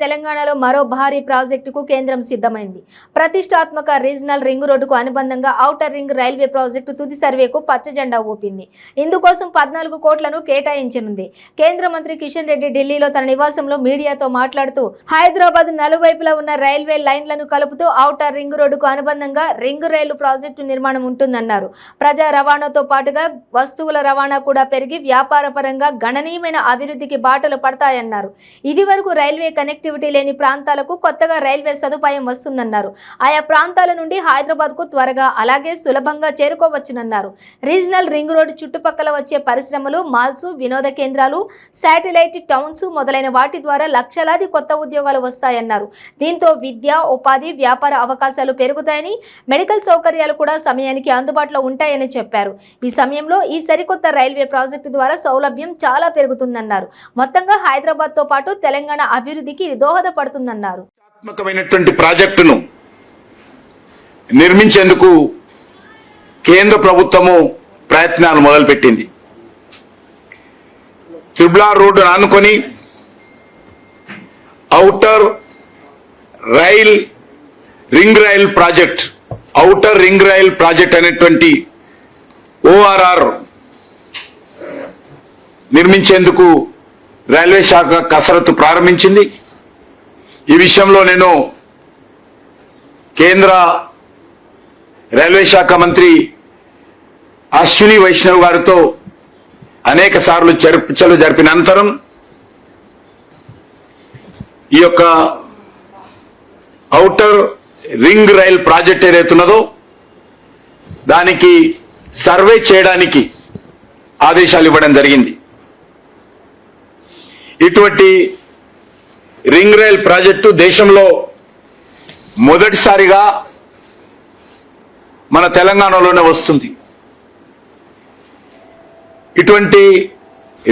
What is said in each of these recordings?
తెలంగాణలో మరో భారీ ప్రాజెక్టుకు కేంద్రం సిద్ధమైంది. ప్రతిష్టాత్మక రీజనల్ రింగ్ రోడ్డుకు అనుబంధంగా ఔటర్ రింగ్ రైల్వే ప్రాజెక్టు తుది సర్వేకు పచ్చజెండా ఊపింది. ఇందుకోసం 14 కోట్లను కేటాయించనుంది. కేంద్ర మంత్రి కిషన్ రెడ్డి ఢిల్లీలో తన నివాసంలో మీడియాతో మాట్లాడుతూ హైదరాబాద్ నలువైపులా ఉన్న రైల్వే లైన్లను కలుపుతూ ఔటర్ రింగ్ రోడ్డుకు అనుబంధంగా రింగ్ రైలు ప్రాజెక్టు నిర్మాణం ఉంటుందన్నారు. ప్రజా రవాణాతో పాటుగా వస్తువుల రవాణా కూడా పెరిగి వ్యాపార పరంగా గణనీయమైన అభివృద్ధికి బాటలు పడతాయన్నారు. ఇది వరకు రైల్వే కనెక్టివిటీ లేని ప్రాంతాలకు కొత్తగా రైల్వే సదుపాయం వస్తుందన్నారు. ఆయా ప్రాంతాల నుండి హైదరాబాద్కు త్వరగా అలాగే సులభంగా చేరుకోవచ్చునన్నారు. రీజనల్ రింగ్ రోడ్ చుట్టుపక్కల వచ్చే పరిశ్రమలు, మాల్స్, వినోద కేంద్రాలు, శాటిలైట్ టౌన్స్ మొదలైన వాటి ద్వారా లక్షలాది కొత్త ఉద్యోగాలు వస్తాయన్నారు. దీంతో విద్య, ఉపాధి, వ్యాపార అవకాశాలు పెరుగుతాయని, మెడికల్ సౌకర్యాలు కూడా సమయానికి అందుబాటులో ఉంటాయని చెప్పారు. ఈ సమయంలో ఈ సరికొత్త రైల్వే ప్రాజెక్టు ద్వారా సౌలభ్యం చాలా పెరుగుతుందన్నారు. మొత్తంగా హైదరాబాద్ తో పాటు తెలంగాణ అభివృద్ధికి ఇది దోహదపడుతుందన్నారు. ప్రాజెక్టును నిర్మించేందుకు కేంద్ర ప్రభుత్వము ప్రయత్నాలు మొదలుపెట్టింది. త్రిబుల్ రోడ్డు ఆనుకొని ఔటర్ రింగ్ రైల్ ప్రాజెక్ట్ అనేటువంటి ORR నిర్మించేందుకు రైల్వే శాఖ కసరత్తు ప్రారంభించింది. ఈ విషయంలో నేను కేంద్ర రైల్వే శాఖ మంత్రి అశ్విని వైష్ణవ్ గారితో అనేక సార్లు చర్చలు జరిపిన అనంతరం ఈ యొక్క ఔటర్ రింగ్ రైల్ ప్రాజెక్ట్ ఏదైతున్నదో దానికి సర్వే చేయడానికి ఆదేశాలు ఇవ్వడం జరిగింది. ఇటువంటి రింగ్ రైల్ ప్రాజెక్టు దేశంలో మొదటిసారిగా మన తెలంగాణలోనే వస్తుంది. ఇటువంటి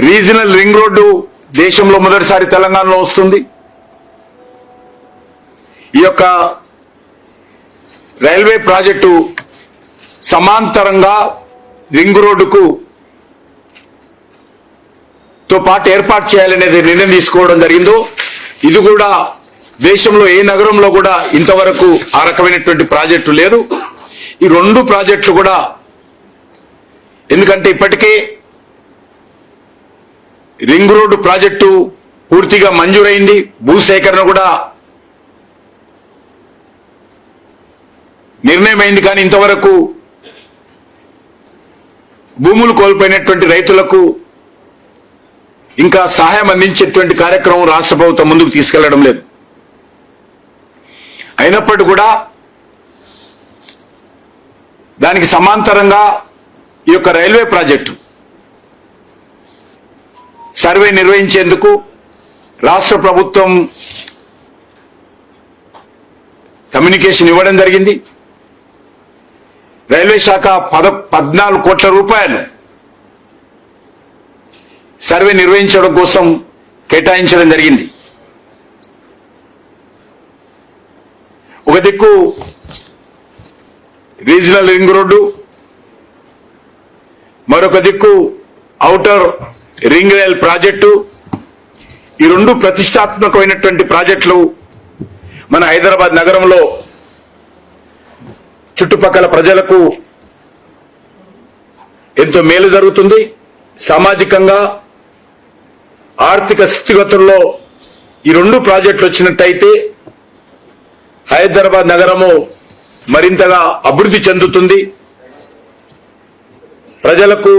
రీజనల్ రింగ్ రోడ్డు దేశంలో మొదటిసారి తెలంగాణలో వస్తుంది. ఈ యొక్క రైల్వే ప్రాజెక్టు సమాంతరంగా రింగ్ రోడ్డుకు తో పాటు ఏర్పాటు చేయాలనేది నిర్ణయం తీసుకోవడం జరిగిందో, ఇది కూడా దేశంలో ఏ నగరంలో కూడా ఇంతవరకు ఆ రకమైనటువంటి ప్రాజెక్టు లేదు. ఈ 2 ప్రాజెక్టులు కూడా ఎందుకంటే ఇప్పటికే రింగ్ రోడ్డు ప్రాజెక్టు పూర్తిగా మంజూరైంది, భూసేకరణ కూడా నిర్ణయమైంది. కానీ ఇంతవరకు భూములు కోల్పోయినటువంటి రైతులకు ఇంకా సహాయం అందించేటువంటి కార్యక్రమం రాష్ట్ర ప్రభుత్వం ముందుకు తీసుకెళ్లడం లేదు. అయినప్పటికీ కూడా దానికి సమాంతరంగా ఈ యొక్క రైల్వే ప్రాజెక్టు సర్వే నిర్వహించేందుకు రాష్ట్ర ప్రభుత్వం కమ్యూనికేషన్ ఇవ్వడం జరిగింది. రైల్వే శాఖ 14 కోట్ల రూపాయలు సర్వే నిర్వహించడం కోసం కేటాయించడం జరిగింది. ఒక దిక్కు రీజనల్ రింగ్ రోడ్డు, మరొక దిక్కు ఔటర్ రింగ్ రైల్ ప్రాజెక్టు. ఈ 2 ప్రతిష్టాత్మకమైనటువంటి ప్రాజెక్టులు మన హైదరాబాద్ నగరంలో చుట్టుపక్కల ప్రజలకు ఎంతో మేలు జరుగుతుంది. సామాజికంగా, ఆర్థిక స్థితిగతుల్లో ఈ 2 ప్రాజెక్టులు వచ్చినట్టయితే హైదరాబాద్ నగరము మరింతగా అభివృద్ధి చెందుతుంది, ప్రజలకు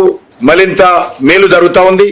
మరింత మేలు జరుగుతూ ఉంది.